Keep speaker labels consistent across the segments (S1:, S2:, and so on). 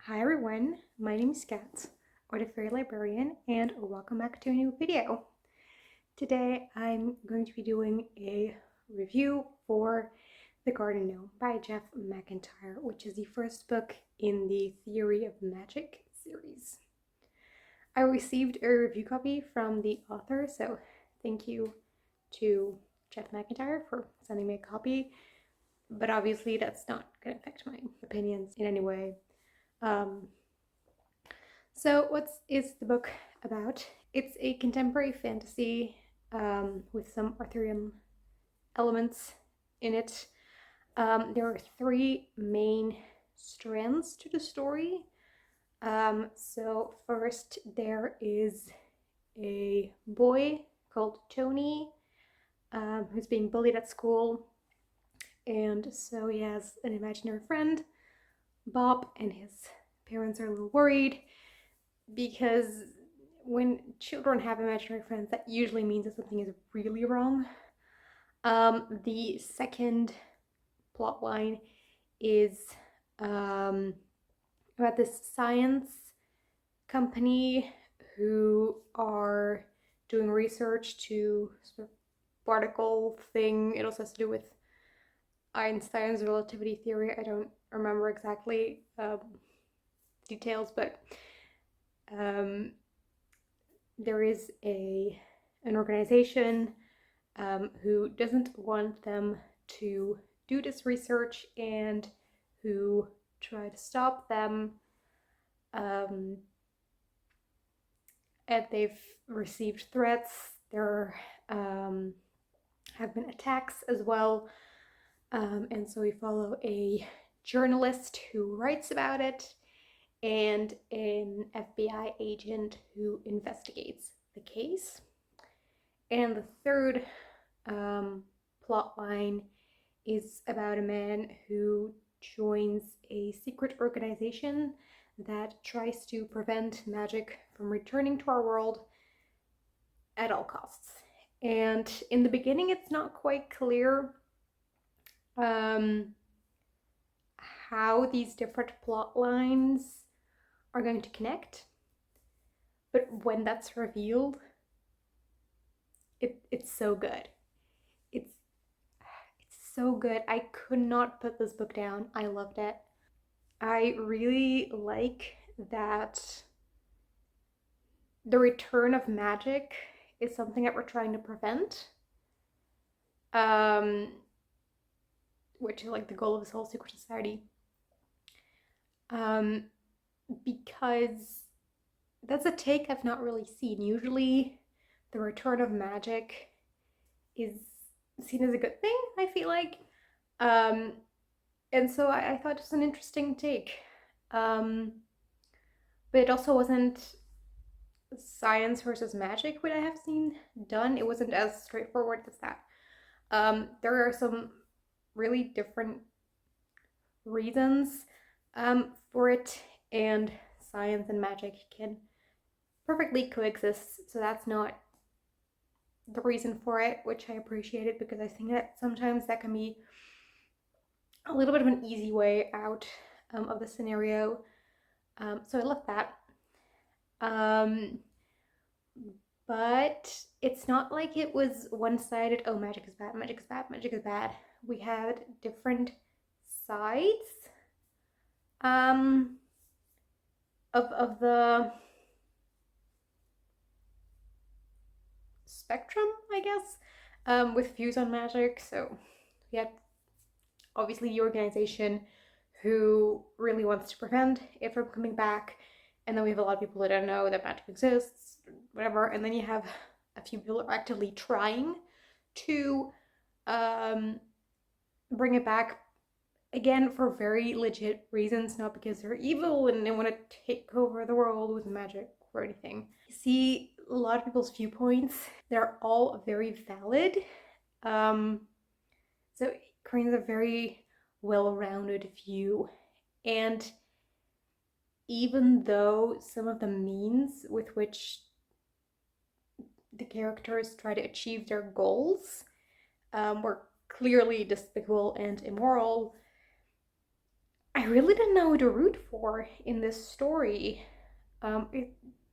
S1: Hi everyone, my name is Kat, or the Fairy Librarian, and welcome back to a new video. Today I'm going to be doing a review for The Garden Gnome by Jeff McIntyre, which is the first book in the Theory of Magic series. I received a review copy from the author, so thank you to Jeff McIntyre for sending me a copy, but obviously that's not going to affect my opinions in any way. So what is the book about? It's a contemporary fantasy with some Arthurian elements in it. There are three main strands to the story. So first there is a boy called Tony who's being bullied at school, and so he has an imaginary friend, Bob, and his parents are a little worried because when children have imaginary friends, that usually means that something is really wrong. The second plot line is about this science company who are doing research to sort of particle thing. It also has to do with Einstein's relativity theory. I don't remember exactly details, but there is an organization who doesn't want them to do this research and who try to stop them. And they've received threats. There have been attacks as well. And so we follow a journalist who writes about it and an FBI agent who investigates the case. And the third plot line is about a man who joins a secret organization that tries to prevent magic from returning to our world at all costs. And in the beginning, it's not quite clear how these different plot lines are going to connect, but when that's revealed, it's so good. It's so good. I could not put this book down. I loved it. I really like that the return of magic is something that we're trying to prevent, which is like the goal of this whole secret society, because that's a take I've not really seen. Usually the return of magic is seen as a good thing, I feel like. And so I thought it was an interesting take. But it also wasn't science versus magic what I have seen done. It wasn't as straightforward as that. There are some really different reasons for it, and science and magic can perfectly coexist, so that's not the reason for it, which I appreciated because I think that sometimes that can be a little bit of an easy way out of the scenario. So I love that. But it's not like it was one-sided. Oh, magic is bad, magic is bad, magic is bad. We had different sides of the spectrum, I guess, with views on magic. So we had obviously the organization who really wants to prevent it from coming back, and then we have a lot of people that don't know that magic exists, whatever, and then you have a few people who are actively trying to bring it back, again for very legit reasons, not because they're evil and they want to take over the world with magic or anything. You see a lot of people's viewpoints. They're all very valid. So it creates a very well-rounded view. And even though some of the means with which the characters try to achieve their goals were clearly despicable and immoral, I really didn't know who to root for in this story.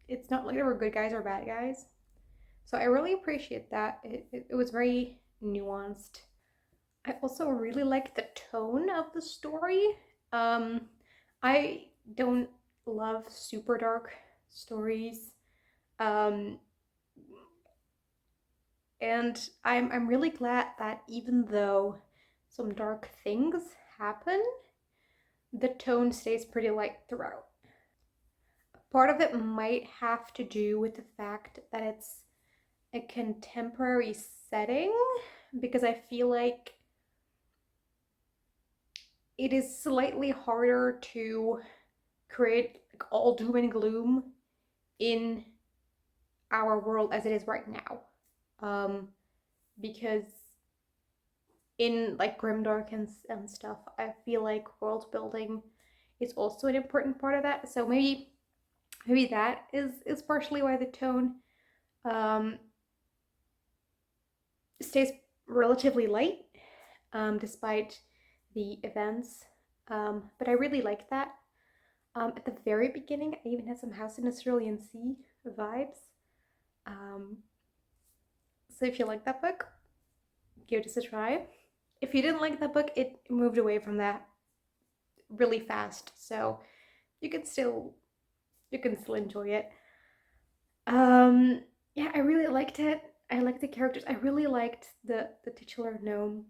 S1: It's not like there were good guys or bad guys. So I really appreciate that. It was very nuanced. I also really like the tone of the story. Um, I don't love super dark stories. Um, and I'm really glad that even though some dark things happen, the tone stays pretty light throughout. Part of it might have to do with the fact that it's a contemporary setting, because I feel like it is slightly harder to create like all doom and gloom in our world as it is right now. Because in like grimdark and stuff, I feel like world building is also an important part of that. So maybe that is partially why the tone um, stays relatively light, despite the events. But I really like that. At the very beginning, I even had some House in Australian Sea vibes. Um, so if you like that book, give this a try. If you didn't like that book, it moved away from that really fast, so you can still enjoy it. Yeah, I really liked it. I liked the characters. I really liked the titular gnome.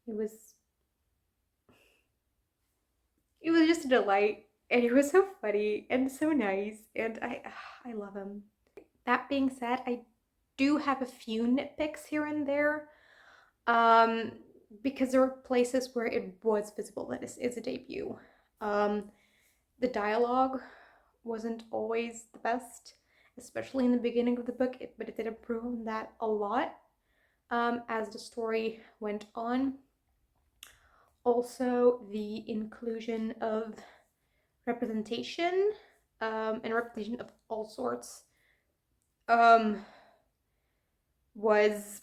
S1: It was just a delight, and he was so funny and so nice, and I love him. That being said, I do have a few nitpicks here and there, um, because there were places where it was visible that it's a debut. Um, the dialogue wasn't always the best, especially in the beginning of the book, but it did improve on that a lot as the story went on. Also, the inclusion of representation, and representation of all sorts, um, was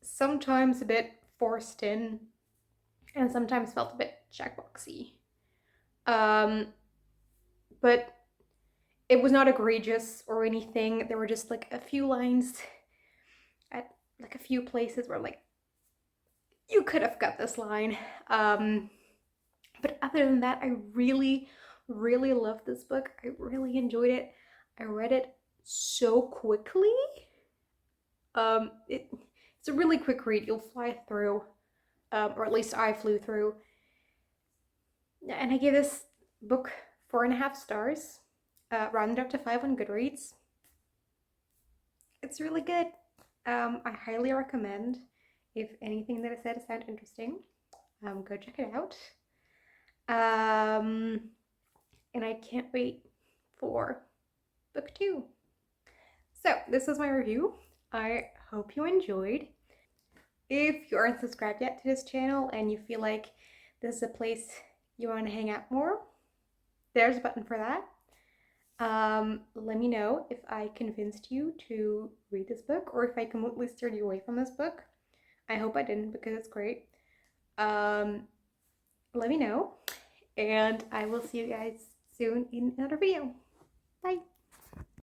S1: sometimes a bit forced in and sometimes felt a bit checkboxy. Um, but it was not egregious or anything. There were just like a few lines at like a few places where like you could have got this line. But other than that, I really, really loved this book. I really enjoyed it. I read it so quickly. It's a really quick read. You'll fly through, or at least I flew through. And I gave this book 4.5 stars, rounded up to 5 on Goodreads. It's really good. I highly recommend. If anything that I said sounds interesting, go check it out. And I can't wait for book 2. So this was my review. I hope you enjoyed. If you aren't subscribed yet to this channel and you feel like this is a place you want to hang out more, there's a button for that. Let me know if I convinced you to read this book or if I completely steered you away from this book. I hope I didn't, because it's great. Let me know, and I will see you guys soon in another video. Bye!